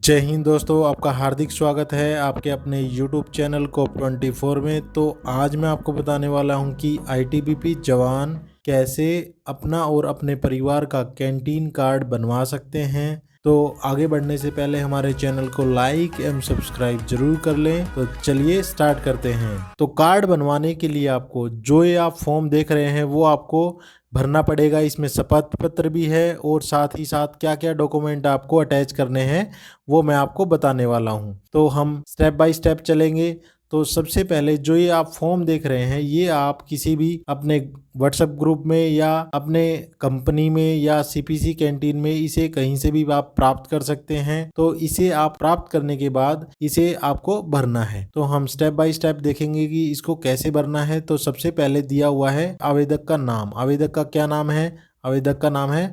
जय हिंद दोस्तों, आपका हार्दिक स्वागत है आपके अपने YouTube चैनल COP24 में। तो आज मैं आपको बताने वाला हूं कि ITBP जवान कैसे अपना और अपने परिवार का कैंटीन कार्ड बनवा सकते हैं। तो आगे बढ़ने से पहले हमारे चैनल को लाइक एवं सब्सक्राइब जरूर कर लें। तो चलिए स्टार्ट करते हैं। तो कार्ड बनवाने के लिए आपको जो ये आप फॉर्म देख रहे हैं वो आपको भरना पड़ेगा। इसमें शपथ पत्र भी है और साथ ही साथ क्या क्या डॉक्यूमेंट आपको अटैच करने हैं वो मैं आपको बताने वाला हूं। तो हम स्टेप बाय स्टेप चलेंगे। तो सबसे पहले जो ये आप फॉर्म देख रहे हैं ये आप किसी भी अपने व्हाट्सएप ग्रुप में या अपने कंपनी में या CPC कैंटीन में इसे कहीं से भी आप प्राप्त कर सकते हैं। तो इसे आप प्राप्त करने के बाद इसे आपको भरना है। तो हम स्टेप बाय स्टेप देखेंगे कि इसको कैसे भरना है। तो सबसे पहले दिया हुआ है आवेदक का नाम। आवेदक का क्या नाम है? आवेदक का नाम है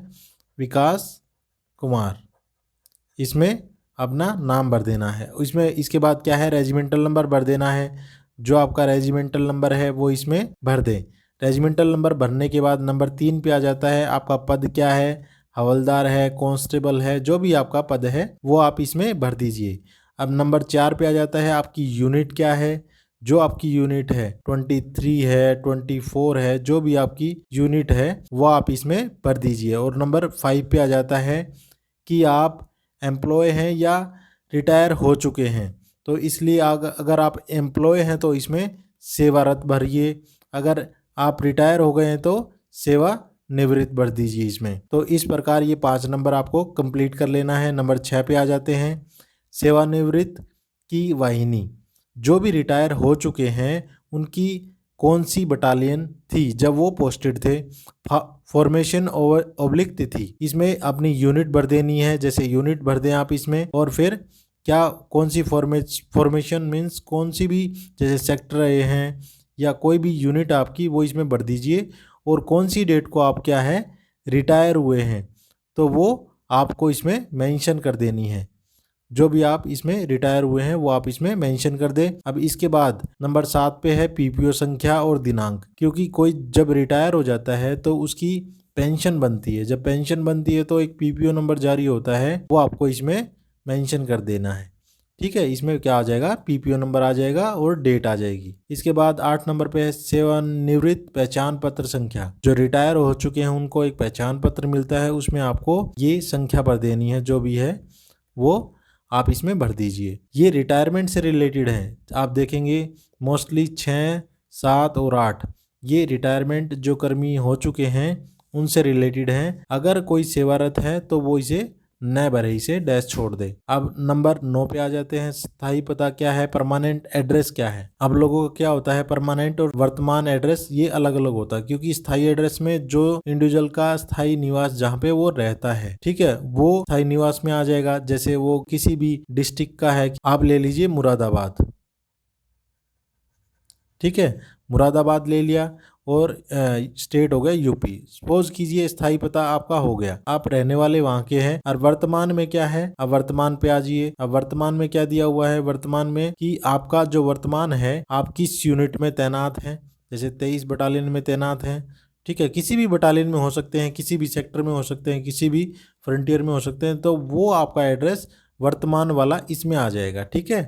विकास कुमार। इसमें अपना नाम भर देना है। इसमें इसके बाद क्या है, रेजिमेंटल नंबर भर देना है। जो आपका रेजिमेंटल नंबर है वो इसमें भर दें। रेजिमेंटल नंबर भरने के बाद नंबर 3 पे आ जाता है आपका पद क्या है, हवलदार है, कांस्टेबल है, जो भी आपका पद है वो आप इसमें भर दीजिए। अब नंबर 4 पे आ जाता है आपकी यूनिट क्या है। जो आपकी यूनिट है 23 है, 24 है, जो भी आपकी यूनिट है वो आप इसमें भर दीजिए। और नंबर 5 पे आ जाता है कि आप एम्प्लॉय हैं या रिटायर हो चुके हैं। तो इसलिए अगर आप एम्प्लॉय हैं तो इसमें सेवारत भरिए। अगर आप रिटायर हो गए हैं तो सेवा निवृत्त भर दीजिए इसमें। तो इस प्रकार ये 5 नंबर आपको कंप्लीट कर लेना है। नंबर 6 पे आ जाते हैं सेवानिवृत्त की वाहिनी। जो भी रिटायर हो चुके हैं उनकी कौन सी बटालियन थी जब वो पोस्टेड थे। फॉर्मेशन ओब्लिक तिथि, इसमें अपनी यूनिट भर देनी है। जैसे यूनिट भर दें आप इसमें, और फिर क्या कौन सी फॉर्मेशन मीन्स कौन सी भी, जैसे सेक्टर रहे हैं या कोई भी यूनिट आपकी वो इसमें भर दीजिए। और कौन सी डेट को आप क्या है रिटायर हुए हैं तो वो आपको इसमें मेंशन कर देनी है। जो भी आप इसमें रिटायर हुए हैं वो आप इसमें मेंशन कर दें। अब इसके बाद नंबर 7 पे है PPO संख्या और दिनांक। क्योंकि कोई जब रिटायर हो जाता है तो उसकी पेंशन बनती है। जब पेंशन बनती है तो एक PPO नंबर जारी होता है, वो आपको इसमें मेंशन कर देना है। ठीक है, इसमें क्या आ जाएगा, PPO नंबर आ जाएगा और डेट आ जाएगी। इसके बाद 8 नंबर पे है सेवानिवृत्त पहचान पत्र संख्या। जो रिटायर हो चुके हैं उनको एक पहचान पत्र मिलता है, उसमें आपको ये संख्या भर देनी है। जो भी है वो आप इसमें भर दीजिए। ये रिटायरमेंट से रिलेटेड है। आप देखेंगे मोस्टली 6, 7 और 8 ये रिटायरमेंट जो कर्मी हो चुके हैं उनसे रिलेटेड हैं। अगर कोई सेवारत है तो वो इसे न भरे, इसे डैश छोड़ दे। अब नंबर 9 पे आ जाते हैं स्थायी पता क्या है, परमानेंट एड्रेस क्या है। अब लोगों का क्या होता है, परमानेंट और वर्तमान एड्रेस ये अलग अलग होता है। क्योंकि स्थायी एड्रेस में जो इंडिविजुअल का स्थायी निवास जहाँ पे वो रहता है, ठीक है, वो स्थायी निवास में आ जाएगा। जैसे वो किसी भी डिस्ट्रिक्ट का है, आप ले लीजिए मुरादाबाद। ठीक है, मुरादाबाद ले लिया और स्टेट हो गया यूपी। सपोज कीजिए स्थायी पता आपका हो गया, आप रहने वाले वहां के हैं। और वर्तमान में क्या है, अब वर्तमान पे आ जाइए। अब वर्तमान में क्या दिया हुआ है, वर्तमान में कि आपका जो वर्तमान है आप किस यूनिट में तैनात हैं। जैसे 23 बटालियन में तैनात हैं। ठीक है, किसी भी बटालियन में हो सकते हैं, किसी भी सेक्टर में हो सकते हैं, किसी भी फ्रंटियर में हो सकते हैं। तो वो आपका एड्रेस वर्तमान वाला इसमें आ जाएगा। ठीक है,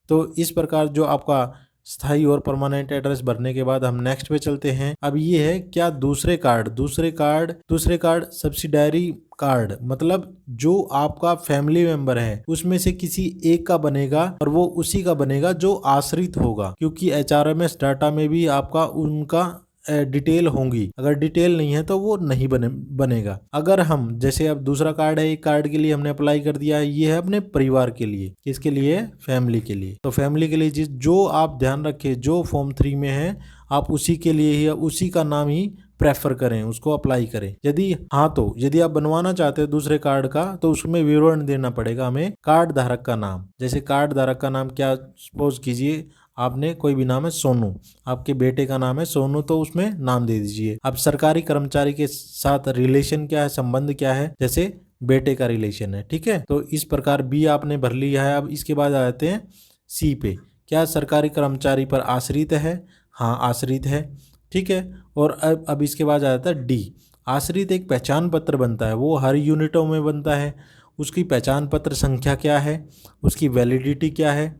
तो इस प्रकार जो आपका स्थायी और परमानेंट एड्रेस भरने के बाद हम नेक्स्ट पे चलते हैं। अब ये है क्या, दूसरे कार्ड सब्सिडायरी कार्ड, मतलब जो आपका फैमिली मेंबर है उसमें से किसी एक का बनेगा और वो उसी का बनेगा जो आश्रित होगा। क्योंकि HRMS डाटा में भी आपका उनका डिटेल होंगी। अगर डिटेल नहीं है तो वो नहीं बनेगा। अगर हम जैसे अब दूसरा कार्ड है, एक कार्ड के लिए हमने अप्लाई कर दिया है, ये है अपने परिवार के लिए। किसके लिए? फैमिली के लिए। तो फैमिली के लिए जो आप ध्यान रखें जो फॉर्म 3 में है आप उसी के लिए ही, उसी का नाम ही प्रेफर करें, उसको अप्लाई करें। यदि आप बनवाना चाहते हैं दूसरे कार्ड का तो उसमें विवरण देना पड़ेगा हमें, कार्ड धारक का नाम। जैसे कार्ड धारक का नाम क्या, सपोज कीजिए आपने कोई भी नाम है सोनू, आपके बेटे का नाम है सोनू, तो उसमें नाम दे दीजिए। अब सरकारी कर्मचारी के साथ रिलेशन क्या है, संबंध क्या है, जैसे बेटे का रिलेशन है। ठीक है, तो इस प्रकार B आपने भर लिया है। अब इसके बाद आ जाते हैं C पे, क्या सरकारी कर्मचारी पर आश्रित है? हाँ, आश्रित है। ठीक है, और अब इसके बाद आ जाता है D। आश्रित एक पहचान पत्र बनता है, वो हर यूनिटों में बनता है उसकी पहचान पत्र संख्या क्या है, उसकी वैलिडिटी क्या है,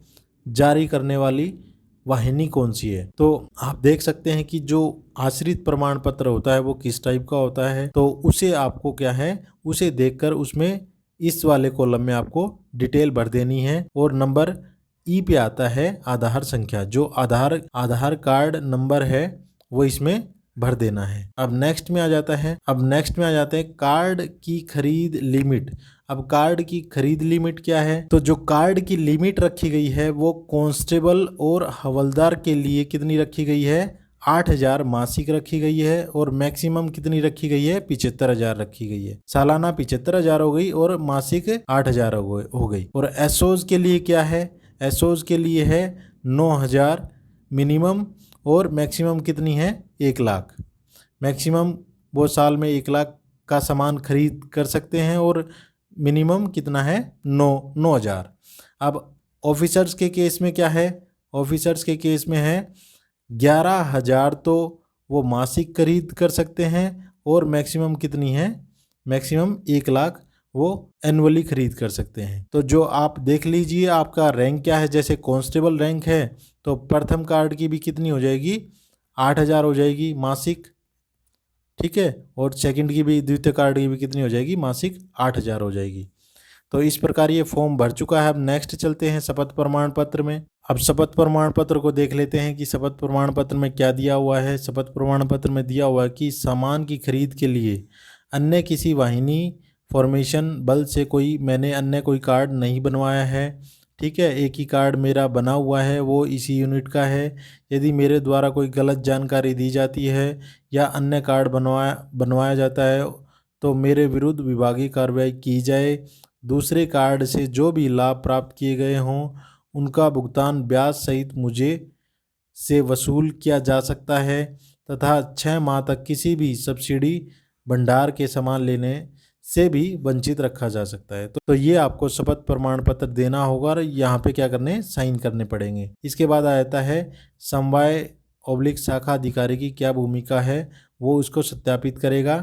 जारी करने वाली वाहिनी कौन सी है। तो आप देख सकते हैं कि जो आश्रित प्रमाण पत्र होता है वो किस टाइप का होता है, तो उसे आपको क्या है, उसे देखकर उसमें इस वाले कॉलम में आपको डिटेल भर देनी है। और नंबर ई पे आता है आधार संख्या, जो आधार कार्ड नंबर है वो इसमें भर देना है। अब नेक्स्ट में आ जाता है, जाते हैं कार्ड की खरीद लिमिट। अब कार्ड की खरीद लिमिट क्या है, तो जो कार्ड की लिमिट रखी गई है वो कांस्टेबल और हवलदार के लिए कितनी रखी गई है, 8,000 मासिक रखी गई है। और मैक्सिमम कितनी रखी गई है, 75,000 रखी गई है। सालाना 75,000 हो गई और मासिक 8,000 हो गई। और एसओज के लिए क्या है, एसओज के लिए है 9,000 मिनिमम, और मैक्सिमम कितनी है, 1,00,000। मैक्सिमम वो साल में 1,00,000 का सामान खरीद कर सकते हैं और मिनिमम कितना है, 9,000। अब ऑफिसर्स के केस में क्या है, ऑफिसर्स के केस में है 11,000 तो वो मासिक खरीद कर सकते हैं, और मैक्सिमम कितनी है, मैक्सिमम 1,00,000 वो एनुअली खरीद कर सकते हैं। तो जो आप देख लीजिए आपका रैंक क्या है, जैसे कांस्टेबल रैंक है तो प्रथम कार्ड की भी कितनी हो जाएगी, 8,000 हो जाएगी मासिक, ठीक है। और सेकंड की भी, द्वितीय कार्ड की भी कितनी हो जाएगी, मासिक 8,000 हो जाएगी। तो इस प्रकार ये फॉर्म भर चुका है। अब नेक्स्ट चलते हैं शपथ प्रमाण पत्र में। अब शपथ प्रमाण पत्र को देख लेते हैं कि शपथ प्रमाण पत्र में क्या दिया हुआ है। शपथ प्रमाण पत्र में दिया हुआ है कि सामान की खरीद के लिए अन्य किसी वाहिनी फॉर्मेशन बल से मैंने अन्य कोई कार्ड नहीं बनवाया है, ठीक है। एक ही कार्ड मेरा बना हुआ है, वो इसी यूनिट का है। यदि मेरे द्वारा कोई गलत जानकारी दी जाती है या अन्य कार्ड बनवाया जाता है तो मेरे विरुद्ध विभागीय कार्रवाई की जाए। दूसरे कार्ड से जो भी लाभ प्राप्त किए गए हों उनका भुगतान ब्याज सहित मुझे से वसूल किया जा सकता है, तथा 6 माह तक किसी भी सब्सिडी भंडार के सामान लेने से भी वंचित रखा जा सकता है। तो ये आपको शपथ प्रमाण पत्र देना होगा और यहाँ पे क्या करने, साइन करने पड़ेंगे। इसके बाद आ जाता है समवाय ऑब्लिक शाखा अधिकारी की क्या भूमिका है, वो उसको सत्यापित करेगा,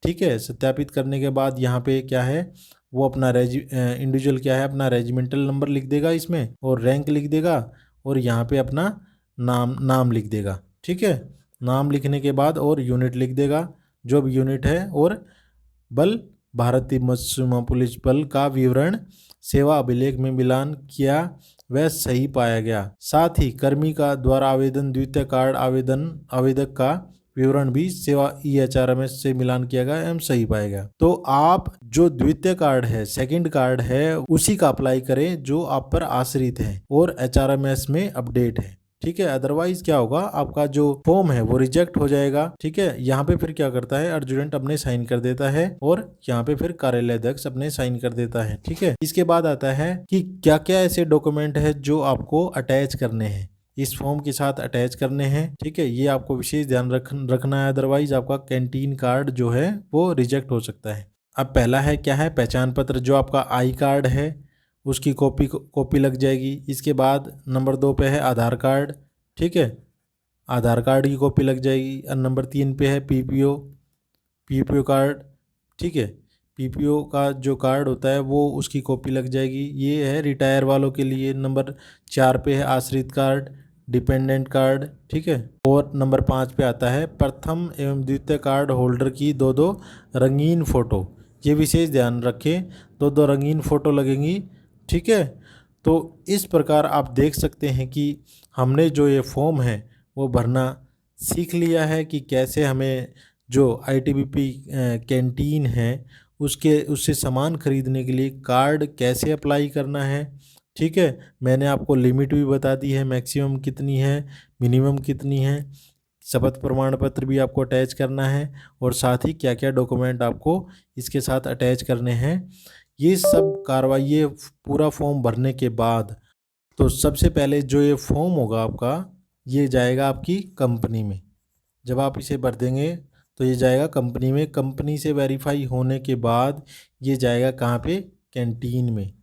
ठीक है। सत्यापित करने के बाद यहाँ पे क्या है, वो अपना इंडिविजुअल क्या है, अपना रेजिमेंटल नंबर लिख देगा इसमें, और रैंक लिख देगा, और यहाँ पे अपना नाम लिख देगा, ठीक है। नाम लिखने के बाद और यूनिट लिख देगा, जो भी यूनिट है, और बल भारतीय तिब्बत सीमा पुलिस बल का विवरण सेवा अभिलेख में मिलान किया वह सही पाया गया। साथ ही कर्मी का द्वारा आवेदन द्वितीय कार्ड आवेदक का विवरण भी सेवा EHRMS से मिलान किया गया एवं सही पाया गया। तो आप जो द्वितीय कार्ड है, सेकंड कार्ड है, उसी का अप्लाई करें जो आप पर आश्रित है और HRMS में अपडेट है, ठीक है। अदरवाइज क्या होगा, आपका जो फॉर्म है वो रिजेक्ट हो जाएगा, ठीक है। यहाँ पे फिर क्या करता है, अर्जुडेंट अपने साइन कर देता है और यहाँ पे फिर कार्यालय अध्यक्ष अपने साइन कर देता है, ठीक है। इसके बाद आता है कि क्या क्या ऐसे डॉक्यूमेंट है जो आपको अटैच करने हैं, इस फॉर्म के साथ अटैच करने हैं, ठीक है। ये आपको विशेष ध्यान रखना है, अदरवाइज आपका कैंटीन कार्ड जो है वो रिजेक्ट हो सकता है। अब पहला है क्या है, पहचान पत्र, जो आपका आई कार्ड है उसकी कॉपी लग जाएगी। इसके बाद नंबर 2 पे है आधार कार्ड, ठीक है, आधार कार्ड की कॉपी लग जाएगी। और नंबर 3 पे है पीपीओ कार्ड, ठीक है। पीपीओ का जो कार्ड होता है वो उसकी कॉपी लग जाएगी, ये है रिटायर वालों के लिए। नंबर 4 पे है आश्रित कार्ड, डिपेंडेंट कार्ड, ठीक है। और नंबर 5 पे आता है प्रथम एवं द्वितीय कार्ड होल्डर की 2-2 रंगीन फ़ोटो। ये विशेष ध्यान रखें, 2-2 रंगीन फ़ोटो लगेंगी, ठीक है। तो इस प्रकार आप देख सकते हैं कि हमने जो ये फॉर्म है वो भरना सीख लिया है कि कैसे हमें जो ITBP कैंटीन है उससे सामान खरीदने के लिए कार्ड कैसे अप्लाई करना है, ठीक है। मैंने आपको लिमिट भी बता दी है, मैक्सिमम कितनी है, मिनिमम कितनी है। शपथ प्रमाण पत्र भी आपको अटैच करना है, और साथ ही क्या क्या डॉक्यूमेंट आपको इसके साथ अटैच करने हैं। ये सब कार्रवाई पूरा फॉर्म भरने के बाद, तो सबसे पहले जो ये फॉर्म होगा आपका, ये जाएगा आपकी कंपनी में। जब आप इसे भर देंगे तो ये जाएगा कंपनी में। कंपनी से वेरीफाई होने के बाद ये जाएगा कहाँ पे, कैंटीन में,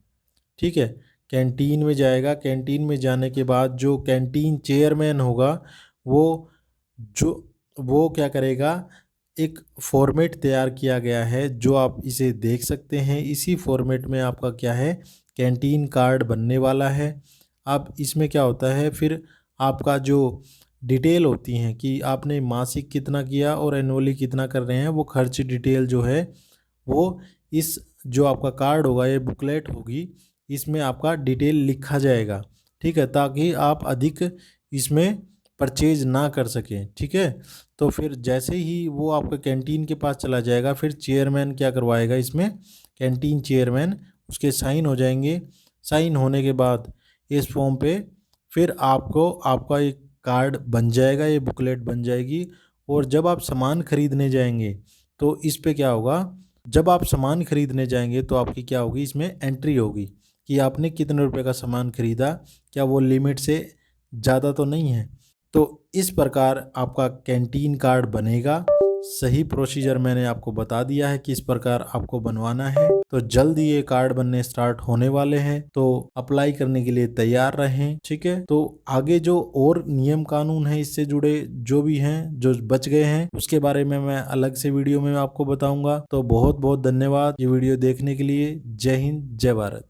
ठीक है। कैंटीन में जाएगा। कैंटीन में जाने के बाद जो कैंटीन चेयरमैन होगा वो क्या करेगा, एक फॉर्मेट तैयार किया गया है जो आप इसे देख सकते हैं। इसी फॉर्मेट में आपका क्या है, कैंटीन कार्ड बनने वाला है। अब इसमें क्या होता है, फिर आपका जो डिटेल होती हैं कि आपने मासिक कितना किया और एनुअली कितना कर रहे हैं, वो खर्च डिटेल जो है वो इस जो आपका कार्ड होगा, ये बुकलेट होगी, इसमें आपका डिटेल लिखा जाएगा। ठीक है, ताकि आप अधिक इसमें परचेज ना कर सकें। ठीक है, तो फिर जैसे ही वो आपका कैंटीन के पास चला जाएगा, फिर चेयरमैन क्या करवाएगा इसमें, कैंटीन चेयरमैन उसके साइन हो जाएंगे। साइन होने के बाद इस फॉर्म पे फिर आपको आपका एक कार्ड बन जाएगा, ये बुकलेट बन जाएगी। और जब आप सामान खरीदने जाएंगे तो इस पे क्या होगा, जब आप सामान खरीदने जाएंगे तो आपकी क्या होगी, इसमें एंट्री होगी कि आपने कितने रुपए का सामान खरीदा, क्या वो लिमिट से ज़्यादा तो नहीं है। तो इस प्रकार आपका कैंटीन कार्ड बनेगा। सही प्रोसीजर मैंने आपको बता दिया है कि इस प्रकार आपको बनवाना है। तो जल्द ये कार्ड बनने स्टार्ट होने वाले हैं, तो अप्लाई करने के लिए तैयार रहें। ठीक है, तो आगे जो और नियम कानून है इससे जुड़े जो भी हैं, जो बच गए हैं, उसके बारे में मैं अलग से वीडियो में आपको बताऊंगा। तो बहुत बहुत धन्यवाद ये वीडियो देखने के लिए। जय हिंद, जय भारत।